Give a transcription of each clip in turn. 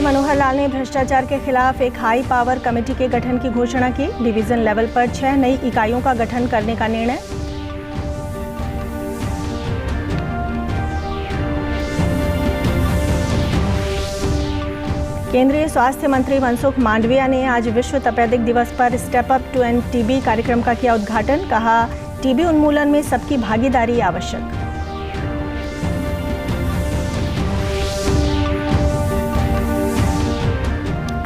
मनोहर लाल ने भ्रष्टाचार के खिलाफ एक हाई पावर कमेटी के गठन की घोषणा की। डिवीजन लेवल पर 6 नई इकाइयों का गठन करने का निर्णय। केंद्रीय स्वास्थ्य मंत्री मनसुख मांडविया ने आज विश्व तपेदिक दिवस पर step up to end TB कार्यक्रम का किया उद्घाटन। कहा, टीबी उन्मूलन में सबकी भागीदारी आवश्यक।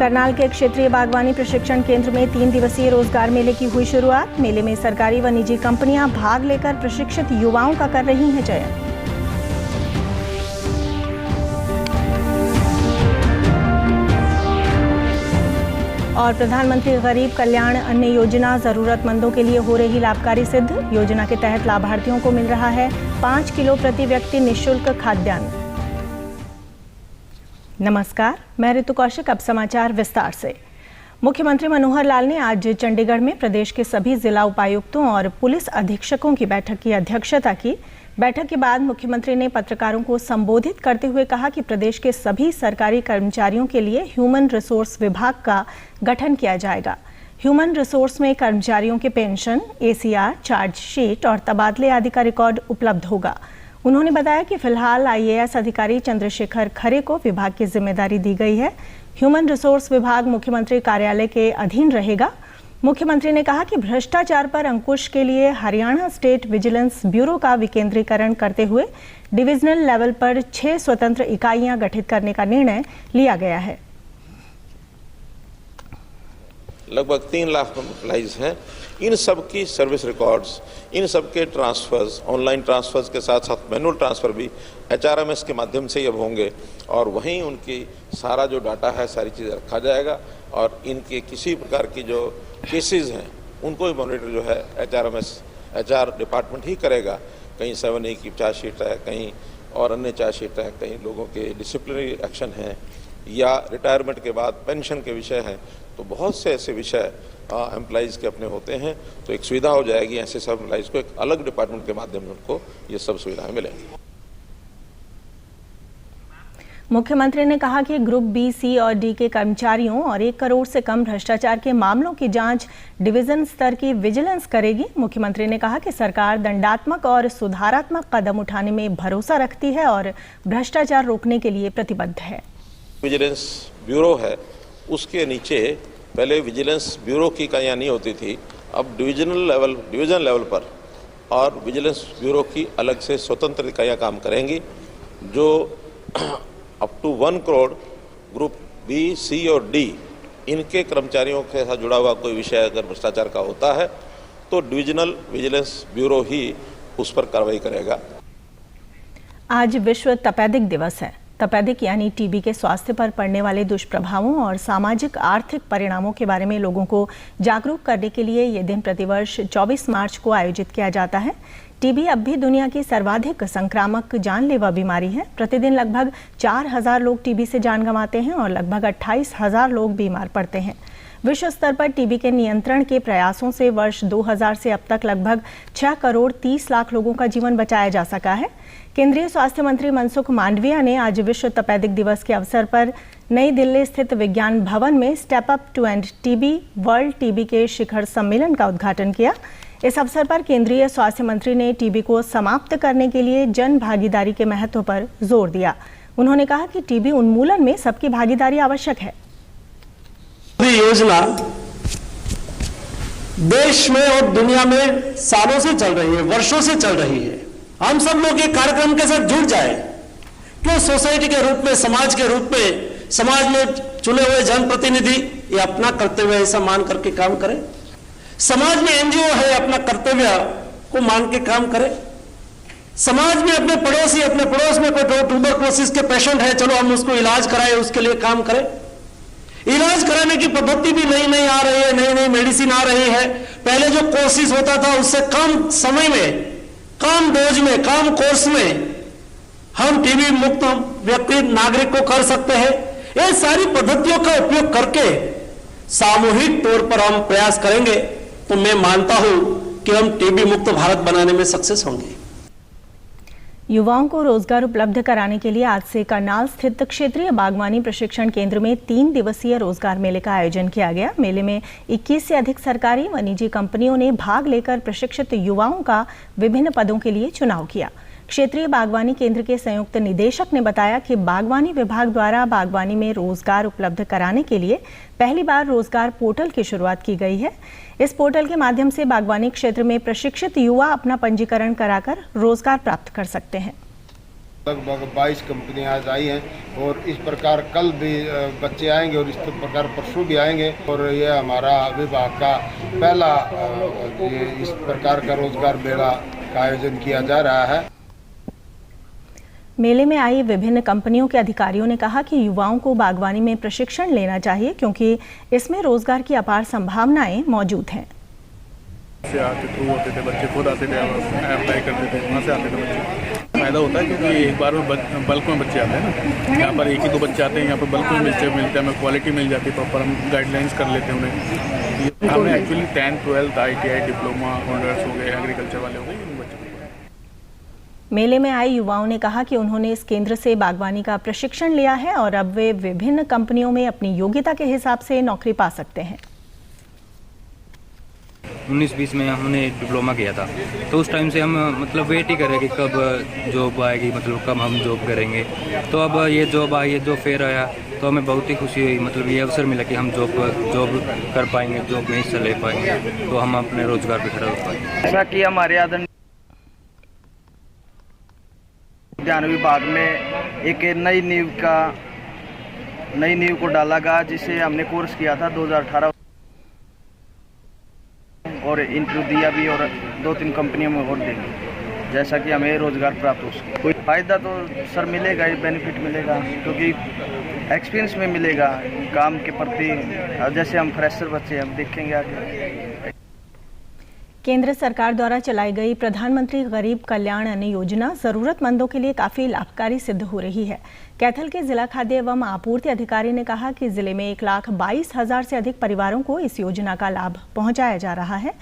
करनाल के क्षेत्रीय बागवानी प्रशिक्षण केंद्र में 3 दिवसीय रोजगार मेले की हुई शुरुआत। मेले में सरकारी व निजी कंपनियां भाग लेकर प्रशिक्षित युवाओं का कर रही हैं चयन। और प्रधानमंत्री गरीब कल्याण अन्न योजना जरूरतमंदों के लिए हो रही लाभकारी सिद्ध। योजना के तहत लाभार्थियों को मिल रहा है 5 किलो प्रति व्यक्ति निःशुल्क खाद्यान्न। नमस्कार, मैं ऋतु कौशिक। अब समाचार विस्तार से। मुख्यमंत्री मनोहर लाल ने आज चंडीगढ़ में प्रदेश के सभी जिला उपायुक्तों और पुलिस अधीक्षकों की बैठक की अध्यक्षता की। बैठक के बाद मुख्यमंत्री ने पत्रकारों को संबोधित करते हुए कहा कि प्रदेश के सभी सरकारी कर्मचारियों के लिए ह्यूमन रिसोर्स विभाग का गठन किया जाएगा। ह्यूमन रिसोर्स में कर्मचारियों के पेंशन, ACR, चार्जशीट और तबादले आदि का रिकॉर्ड उपलब्ध होगा। उन्होंने बताया कि फिलहाल IAS अधिकारी चंद्रशेखर खरे को विभाग की जिम्मेदारी दी गई है। ह्यूमन रिसोर्स विभाग मुख्यमंत्री कार्यालय के अधीन रहेगा। मुख्यमंत्री ने कहा कि भ्रष्टाचार पर अंकुश के लिए हरियाणा स्टेट विजिलेंस ब्यूरो का विकेंद्रीकरण करते हुए डिविजनल लेवल पर 6 स्वतंत्र इकाइयां गठित करने का निर्णय लिया गया है। लगभग 3 लाख एम्प्लॉइज हैं। इन सब की सर्विस रिकॉर्ड्स, इन सब के ट्रांसफर्स, ऑनलाइन ट्रांसफर्स के साथ साथ मैनुअल ट्रांसफ़र भी HRMS के माध्यम से ही अब होंगे और वहीं उनकी सारा जो डाटा है सारी चीज़ें रखा जाएगा और इनके किसी प्रकार की जो केसेस हैं उनको भी मॉनिटर जो है HR डिपार्टमेंट ही करेगा। कहीं 7A की चार्जशीट है, कहीं और अन्य चार्जशीट है, कहीं लोगों के डिसिप्लिनरी एक्शन है या रिटायरमेंट के बाद पेंशन के विषय हैं। तो बहुत से ऐसे विषय एम्प्लॉइज़ के अपने होते हैं, तो एक सुविधा हो जाएगी। ऐसे सब एम्प्लॉइज़ को एक अलग डिपार्टमेंट के माध्यम से उनको ये सब सुविधाएं मिलेंगी। मुख्यमंत्री ने कहा कि ग्रुप B, C और D के कर्मचारियों और 1 करोड़ से कम भ्रष्टाचार के मामलों की जांच डिवीजन स्तर की विजिलेंस करेगी। मुख्यमंत्री ने कहा कि सरकार दंडात्मक और सुधारात्मक कदम उठाने में भरोसा रखती है और भ्रष्टाचार रोकने के लिए प्रतिबद्ध है। विजिलेंस ब्यूरो है, उसके नीचे पहले विजिलेंस ब्यूरो की इकाइयाँ नहीं होती थी, अब डिवीजन लेवल पर और विजिलेंस ब्यूरो की अलग से स्वतंत्र इकाइयाँ काम करेंगी। जो up to 1 crore group B, C और D इनके कर्मचारियों के साथ जुड़ा हुआ कोई विषय अगर भ्रष्टाचार का होता है तो डिविजनल विजिलेंस ब्यूरो ही उस पर कार्रवाई करेगा। आज विश्व तपेदिक दिवस है। तपेदिक यानी टीबी के स्वास्थ्य पर पड़ने वाले दुष्प्रभावों और सामाजिक आर्थिक परिणामों के बारे में लोगों को जागरूक करने के लिए ये दिन प्रतिवर्ष 24 मार्च को आयोजित किया जाता है। टीबी अब भी दुनिया की सर्वाधिक संक्रामक जानलेवा बीमारी है। प्रतिदिन लगभग 4000 लोग टीबी से जान गंवाते हैं और लगभग 28,000 लोग बीमार पड़ते हैं। विश्व स्तर पर टीबी के नियंत्रण के प्रयासों से वर्ष 2000 से अब तक लगभग 6 करोड़ 30 लाख लोगों का जीवन बचाया जा सका है। केंद्रीय स्वास्थ्य मंत्री मनसुख मांडविया ने आज विश्व तपेदिक दिवस के अवसर पर नई दिल्ली स्थित विज्ञान भवन में step up to end TB world TB के शिखर सम्मेलन का उद्घाटन किया। इस अवसर पर केंद्रीय स्वास्थ्य मंत्री ने टीबी को समाप्त करने के लिए जन भागीदारी के महत्व पर जोर दिया। उन्होंने कहा कि टीबी उन्मूलन में सबकी भागीदारी आवश्यक है। योजना देश में और दुनिया में सालों से चल रही है, वर्षों से चल रही है। हम सब लोग ये कार्यक्रम के साथ जुड़ जाए। क्यों सोसाइटी के रूप में, समाज के रूप में, समाज में चुने हुए जनप्रतिनिधि ये अपना कर्तव्य ऐसा मान करके काम करें। समाज में NGO है, अपना कर्तव्य को मान के काम करें। समाज में अपने पड़ोसी, अपने पड़ोस में कोई ट्यूबरकुलोसिस के पेशेंट है, चलो हम उसको इलाज कराएं, उसके लिए काम करें। इलाज कराने की पद्धति भी नई नई आ रही है, नई नई मेडिसिन आ रही है। पहले जो कोर्सेज होता था उससे कम समय में, कम डोज में, कम कोर्स में हम टीबी मुक्त व्यक्ति नागरिक को कर सकते हैं। ये सारी पद्धतियों का उपयोग करके सामूहिक तौर पर हम प्रयास करेंगे तो मैं मानता हूं कि हम टीबी मुक्त भारत बनाने में सक्सेस होंगे। युवाओं को रोजगार उपलब्ध कराने के लिए आज से करनाल स्थित क्षेत्रीय बागवानी प्रशिक्षण केंद्र में 3 दिवसीय रोजगार मेले का आयोजन किया गया। मेले में 21 से अधिक सरकारी व निजी कंपनियों ने भाग लेकर प्रशिक्षित युवाओं का विभिन्न पदों के लिए चुनाव किया। क्षेत्रीय बागवानी केंद्र के संयुक्त निदेशक ने बताया कि बागवानी विभाग द्वारा बागवानी में रोजगार उपलब्ध कराने के लिए पहली बार रोजगार पोर्टल की शुरुआत की गई है। इस पोर्टल के माध्यम से बागवानी क्षेत्र में प्रशिक्षित युवा अपना पंजीकरण कराकर रोजगार प्राप्त कर सकते हैं। लगभग 22 कंपनियां आज आई हैं और इस प्रकार कल भी बच्चे आएंगे और इस प्रकार परसों भी आएंगे और यह हमारा विभाग का पहला इस प्रकार का रोजगार मेला का आयोजन किया जा रहा है। मेले में आई विभिन्न कंपनियों के अधिकारियों ने कहा कि युवाओं को बागवानी में प्रशिक्षण लेना चाहिए क्योंकि इसमें रोजगार की अपार संभावनाएं मौजूद हैं। से आते थ्रू होते थे, बच्चे खुद आते थे, अप्लाई करते थे, वहाँ से आते थे बच्चे। फायदा होता है क्योंकि एक बार में बल्क में बच्चे आते हैं ना, यहाँ पर एक ही 2 बच्चे आते हैं, यहाँ पर बल्क में मिलते हैं, हमें क्वालिटी मिल जाती है, प्रॉपर हम गाइडलाइंस कर लेते हैं उन्हें। हमें actually 10th 12th ITI diploma honours हो गए, एग्रीकल्चर वाले हो गए, इन बच्चों को। मेले में आए युवाओं ने कहा कि उन्होंने इस केंद्र से बागवानी का प्रशिक्षण लिया है और अब वे विभिन्न कंपनियों में अपनी योग्यता के हिसाब से नौकरी पा सकते हैं। 19-20 में हमने डिप्लोमा किया था, तो उस टाइम से हम मतलब वेट ही कर रहे कि कब जॉब आएगी, मतलब कब हम जॉब करेंगे। तो अब ये जॉब आई, ये जॉब फेयर आया, तो हमें बहुत ही खुशी हुई, मतलब ये अवसर मिला कि हम जॉब कर पाएंगे, जॉब में हिस्सा ले पाएंगे, तो हम अपने रोजगार पर खड़ा हो पाएंगे। ऐसा कि हमारे आदरणीय उद्यान विभाग में एक नई नींव को डाला गया, जिसे हमने कोर्स किया था 2018 और इंटरव्यू दिया भी और 2-3 कंपनियों में और देंगे, जैसा कि हमें रोजगार प्राप्त हो सके। कोई फायदा तो सर मिलेगा, बेनिफिट मिलेगा क्योंकि एक्सपीरियंस में मिलेगा काम के प्रति। जैसे हम फ्रेशर बच्चे हम देखेंगे आगे। केंद्र सरकार द्वारा चलाई गई प्रधानमंत्री गरीब कल्याण अन्न योजना जरूरतमंदों के लिए काफी लाभकारी सिद्ध हो रही है। कैथल के जिला खाद्य एवं आपूर्ति अधिकारी ने कहा कि जिले में 1,22,000 से अधिक परिवारों को इस योजना का लाभ पहुंचाया जा रहा है।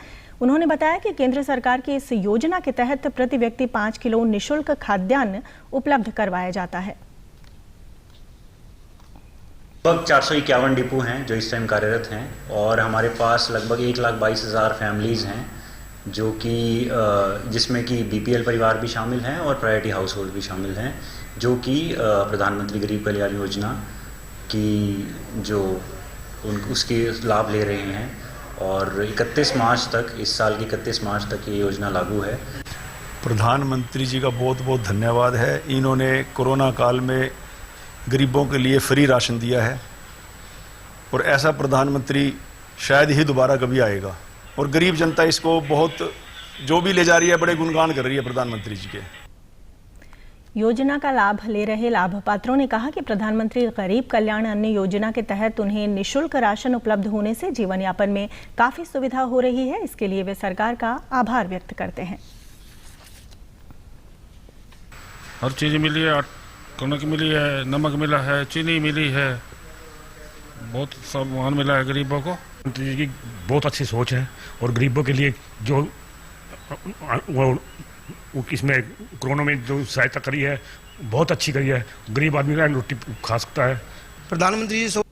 उन्होंने बताया कि केंद्र सरकार की इस योजना के तहत प्रति व्यक्ति 5 किलो निःशुल्क खाद्यान्न उपलब्ध करवाया जाता है। लगभग 451 डिपो हैं जो इस टाइम कार्यरत हैं और हमारे पास लगभग 1,22,000 फैमिलीज़ हैं जो कि जिसमें कि BPL परिवार भी शामिल हैं और प्रायोरिटी हाउस होल्ड भी शामिल हैं, जो कि प्रधानमंत्री गरीब कल्याण योजना की उसके लाभ ले रहे हैं। और 31 मार्च तक, इस साल की 31 मार्च तक ये योजना लागू है। प्रधानमंत्री जी का बहुत बहुत धन्यवाद है। इन्होंने कोरोना काल में गरीबों के लिए फ्री राशन दिया है और ऐसा प्रधानमंत्री शायद ही दोबारा कभी आएगा और गरीब जनता इसको बहुत जो भी ले जा रही है, बड़े गुणगान कर रही है प्रधानमंत्री जी के। योजना का लाभ ले रहे लाभपात्रों ने कहा कि प्रधानमंत्री गरीब कल्याण अन्न योजना के तहत उन्हें निःशुल्क राशन उपलब्ध होने से जीवन यापन में काफी सुविधा हो रही है। इसके लिए वे सरकार का आभार व्यक्त करते हैं। हर चीज़ मिली है, कनक मिली है, नमक मिला है, चीनी मिली है, बहुत सामान मिला है गरीबों को। जी की बहुत अच्छी सोच है और गरीबों के लिए जो वो इसमें कोरोना में जो सहायता करी है बहुत अच्छी करी है। गरीब आदमी रोटी खा सकता है। प्रधानमंत्री जी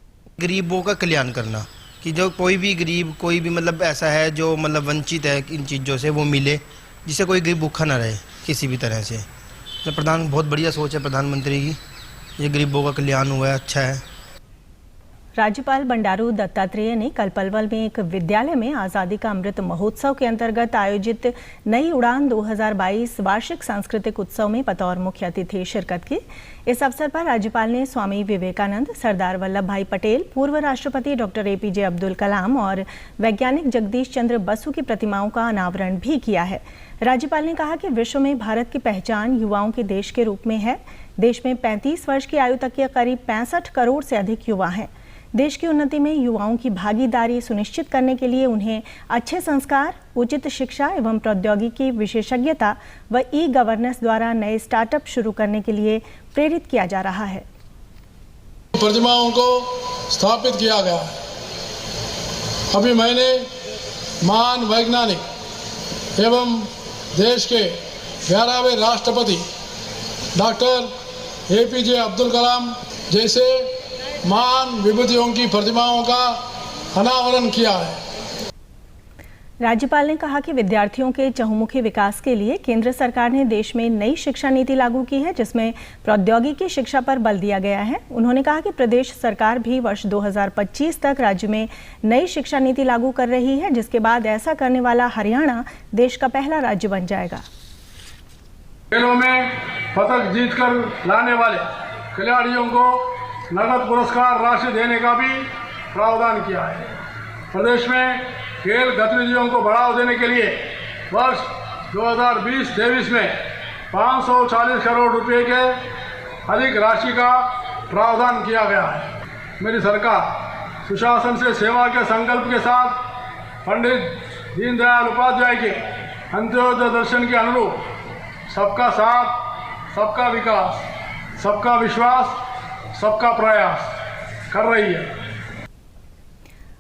गरीबों का कल्याण करना कि जो कोई भी गरीब, कोई भी मतलब ऐसा है जो मतलब वंचित है इन चीज़ों से, वो मिले, जिससे कोई गरीब भूखा ना रहे किसी भी तरह से। तो बहुत बढ़िया सोच है प्रधानमंत्री की, ये गरीबों का कल्याण हुआ है, अच्छा है। राज्यपाल बंडारू दत्तात्रेय ने कल पलवल में एक विद्यालय में आज़ादी का अमृत महोत्सव के अंतर्गत आयोजित नई उड़ान 2022 वार्षिक सांस्कृतिक उत्सव में बतौर मुख्य अतिथि शिरकत की। इस अवसर पर राज्यपाल ने स्वामी विवेकानंद, सरदार वल्लभ भाई पटेल, पूर्व राष्ट्रपति डॉक्टर APJ अब्दुल कलाम और वैज्ञानिक जगदीश चंद्र बसु की प्रतिमाओं का अनावरण भी किया है। राज्यपाल ने कहा कि विश्व में भारत की पहचान युवाओं के देश के रूप में है। देश में 35 वर्ष की आयु तक के करीब 65 करोड़ से अधिक युवा हैं। देश की उन्नति में युवाओं की भागीदारी सुनिश्चित करने के लिए उन्हें अच्छे संस्कार, उचित शिक्षा एवं प्रौद्योगिकी विशेषज्ञता व ई-गवर्नेंस द्वारा नए स्टार्टअप शुरू करने के लिए प्रेरित किया जा रहा है। प्रतिमाओं को स्थापित किया गया है। अभी मैंने महान वैज्ञानिक एवं देश के 11वें राष्ट्रपति डॉक्टर APJ अब्दुल कलाम जैसे महान विभूतियों की प्रतिमाओं का अनावरण किया है। राज्यपाल ने कहा कि विद्यार्थियों के चहुमुखी विकास के लिए केंद्र सरकार ने देश में नई शिक्षा नीति लागू की है, जिसमें प्रौद्योगिकी शिक्षा पर बल दिया गया है। उन्होंने कहा कि प्रदेश सरकार भी वर्ष 2025 तक राज्य में नई शिक्षा नीति लागू कर रही है, जिसके बाद ऐसा करने वाला हरियाणा देश का पहला राज्य बन जाएगा। खेलों में पदक जीतकर लाने वाले खिलाड़ियों को नगद पुरस्कार राशि देने का भी प्रावधान किया है। प्रदेश में खेल गतिविधियों को बढ़ावा देने के लिए वर्ष 2020-23 में 540 करोड़ रुपए के अधिक राशि का प्रावधान किया गया है। मेरी सरकार सुशासन से सेवा के संकल्प के साथ पंडित दीनदयाल उपाध्याय के अंत्योदय दर्शन के अनुरूप सबका साथ, सबका विकास, सबका विश्वास, सबका प्रयास कर रही है।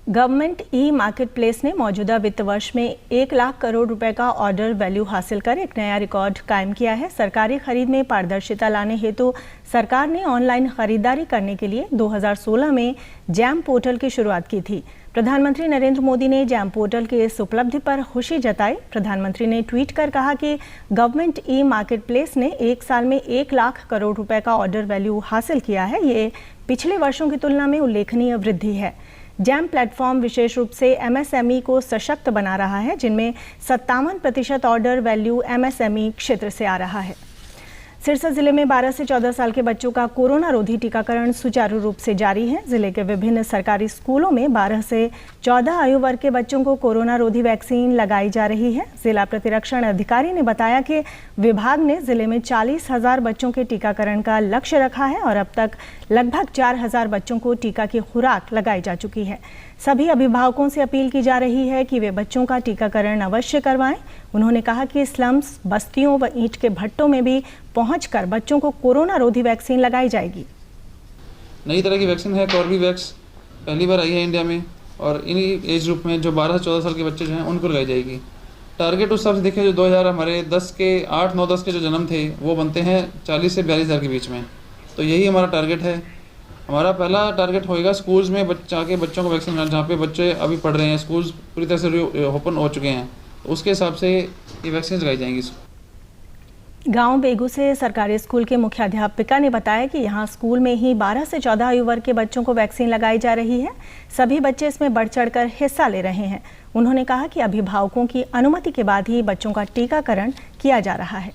गवर्नमेंट ई मार्केट प्लेस ने मौजूदा वित्त वर्ष में 1 लाख करोड़ रुपए का ऑर्डर वैल्यू हासिल कर एक नया रिकॉर्ड कायम किया है। सरकारी खरीद में पारदर्शिता लाने हेतु सरकार ने ऑनलाइन खरीदारी करने के लिए 2016 में जैम पोर्टल की शुरुआत की थी। प्रधानमंत्री नरेंद्र मोदी ने जैम पोर्टल की इस उपलब्धि पर खुशी जताई। प्रधानमंत्री ने ट्वीट कर कहा कि गवर्नमेंट ई मार्केट प्लेस ने 1 साल में 1 लाख करोड़ रुपए का ऑर्डर वैल्यू हासिल किया है। ये पिछले वर्षों की तुलना में उल्लेखनीय वृद्धि है। जैम प्लेटफॉर्म विशेष रूप से MSME को सशक्त बना रहा है, जिनमें 57% ऑर्डर वैल्यू MSME क्षेत्र से आ रहा है। सिरसा जिले में 12 से 14 साल के बच्चों का कोरोना रोधी टीकाकरण सुचारू रूप से जारी है। जिले के विभिन्न सरकारी स्कूलों में 12 से 14 आयु वर्ग के बच्चों को कोरोना रोधी वैक्सीन लगाई जा रही है। जिला प्रतिरक्षण अधिकारी ने बताया कि विभाग ने जिले में 40,000 बच्चों के टीकाकरण का लक्ष्य रखा है और अब तक लगभग 4,000 बच्चों को टीका की खुराक लगाई जा चुकी है। सभी अभिभावकों से अपील की जा रही है कि वे बच्चों का टीकाकरण अवश्य करवाएं। उन्होंने कहा कि स्लम्स, बस्तियों व ईंट के भट्टों में भी पहुंचकर बच्चों को कोरोना रोधी वैक्सीन लगाई जाएगी। नई तरह की वैक्सीन है कोर्बेवैक्स, पहली बार आई है इंडिया में और इन्हीं एज ग्रुप में जो 12 से 14 साल के बच्चे जो हैं उनको लगाई जाएगी। टारगेट उस हिसाब से देखें जो 2000 हमारे 10 के 8, 9, 10 के जो जन्म थे वो बनते हैं 40 से 42,000 के बीच में, तो यही हमारा टारगेट है। हमारा पहला टारगेट होएगा स्कूल्स में जाके बच्चों को वैक्सीन लगाना, जहाँ पे बच्चे अभी पढ़ रहे हैं, स्कूल्स पूरी तरह से ओपन हो चुके हैं, तो उसके हिसाब से ये वैक्सीन लगाई जाएंगी। गांव बेगू से सरकारी स्कूल के मुख्याध्यापिका ने बताया कि यहां स्कूल में ही 12 से 14 आयु वर्ग के बच्चों को वैक्सीन लगाई जा रही है। सभी बच्चे इसमें बढ़ चढ़कर हिस्सा ले रहे हैं। उन्होंने कहा कि अभिभावकों की अनुमति के बाद ही बच्चों का टीकाकरण किया जा रहा है।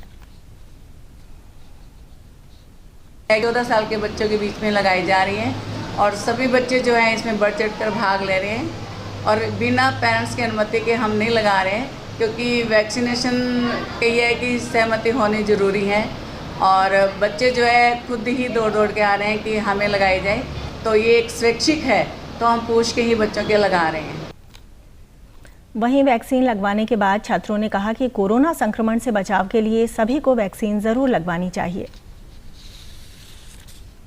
14 साल के बच्चों के बीच में लगाई जा रही है और सभी बच्चे जो हैं इसमें बढ़ चढ़ कर भाग ले रहे हैं और बिना पेरेंट्स की अनुमति के हम नहीं लगा रहे हैं, क्योंकि वैक्सीनेशन ये है कि सहमति होनी ज़रूरी है और बच्चे जो है खुद ही दौड़ के आ रहे हैं कि हमें लगाई जाए, तो ये एक स्वैच्छिक है, तो हम पूछ के ही बच्चों के लगा रहे हैं। वहीं वैक्सीन लगवाने के बाद छात्रों ने कहा कि कोरोना संक्रमण से बचाव के लिए सभी को वैक्सीन ज़रूर लगवानी चाहिए।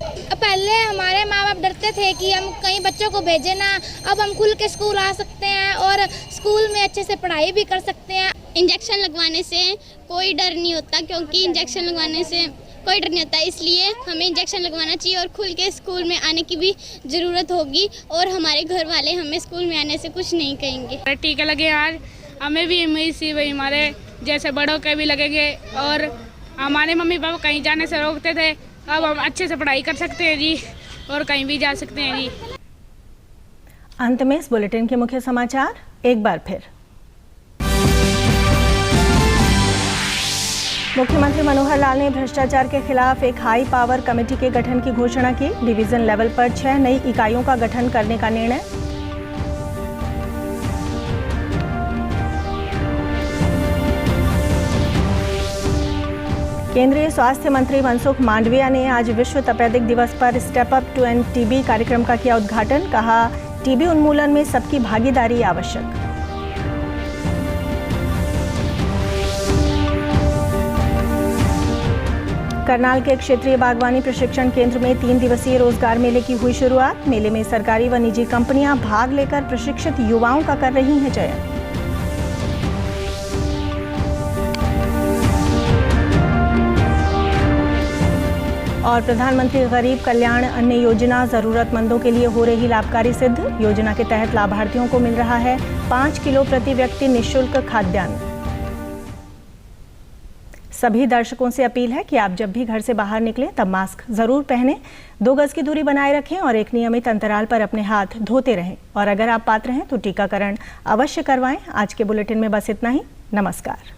पहले हमारे माँ बाप डरते थे कि हम कहीं बच्चों को भेजें ना, अब हम खुल के स्कूल आ सकते हैं और स्कूल में अच्छे से पढ़ाई भी कर सकते हैं। इंजेक्शन लगवाने से कोई डर नहीं होता, क्योंकि इंजेक्शन लगवाने से कोई डर नहीं होता, इसलिए हमें इंजेक्शन लगवाना चाहिए और खुल के स्कूल में आने की भी ज़रूरत होगी और हमारे घर वाले हमें स्कूल में आने से कुछ नहीं कहेंगे। टीके लगे आज हमें भी उम्मीद सी वही हमारे जैसे बड़ों के भी लगेंगे और हमारे मम्मी पापा कहीं जाने से रोकते थे, अब हम अच्छे से पढ़ाई कर सकते हैं जी और कहीं भी जा सकते हैं जी। अंत में इस बुलेटिन के मुख्य समाचार एक बार फिर। मुख्यमंत्री मनोहर लाल ने भ्रष्टाचार के खिलाफ एक हाई पावर कमेटी के गठन की घोषणा की। डिवीजन लेवल पर 6 नई इकाइयों का गठन करने का निर्णय। केंद्रीय स्वास्थ्य मंत्री मनसुख मांडविया ने आज विश्व तपेदिक दिवस पर step up to end TB कार्यक्रम का किया उद्घाटन। कहा, टीबी उन्मूलन में सबकी भागीदारी आवश्यक। करनाल के क्षेत्रीय बागवानी प्रशिक्षण केंद्र में 3 दिवसीय रोजगार मेले की हुई शुरुआत। मेले में सरकारी व निजी कंपनियां भाग लेकर प्रशिक्षित युवाओं का कर रही हैं चयन। और प्रधानमंत्री गरीब कल्याण अन्न योजना जरूरतमंदों के लिए हो रही लाभकारी सिद्ध। योजना के तहत लाभार्थियों को मिल रहा है 5 किलो प्रति व्यक्ति निःशुल्क खाद्यान्न। सभी दर्शकों से अपील है कि आप जब भी घर से बाहर निकलें तब मास्क जरूर पहनें, 2 गज की दूरी बनाए रखें और एक नियमित अंतराल पर अपने हाथ धोते रहें। और अगर आप पात्र हैं तो टीकाकरण अवश्य करवाएं। आज के बुलेटिन में बस इतना ही। नमस्कार।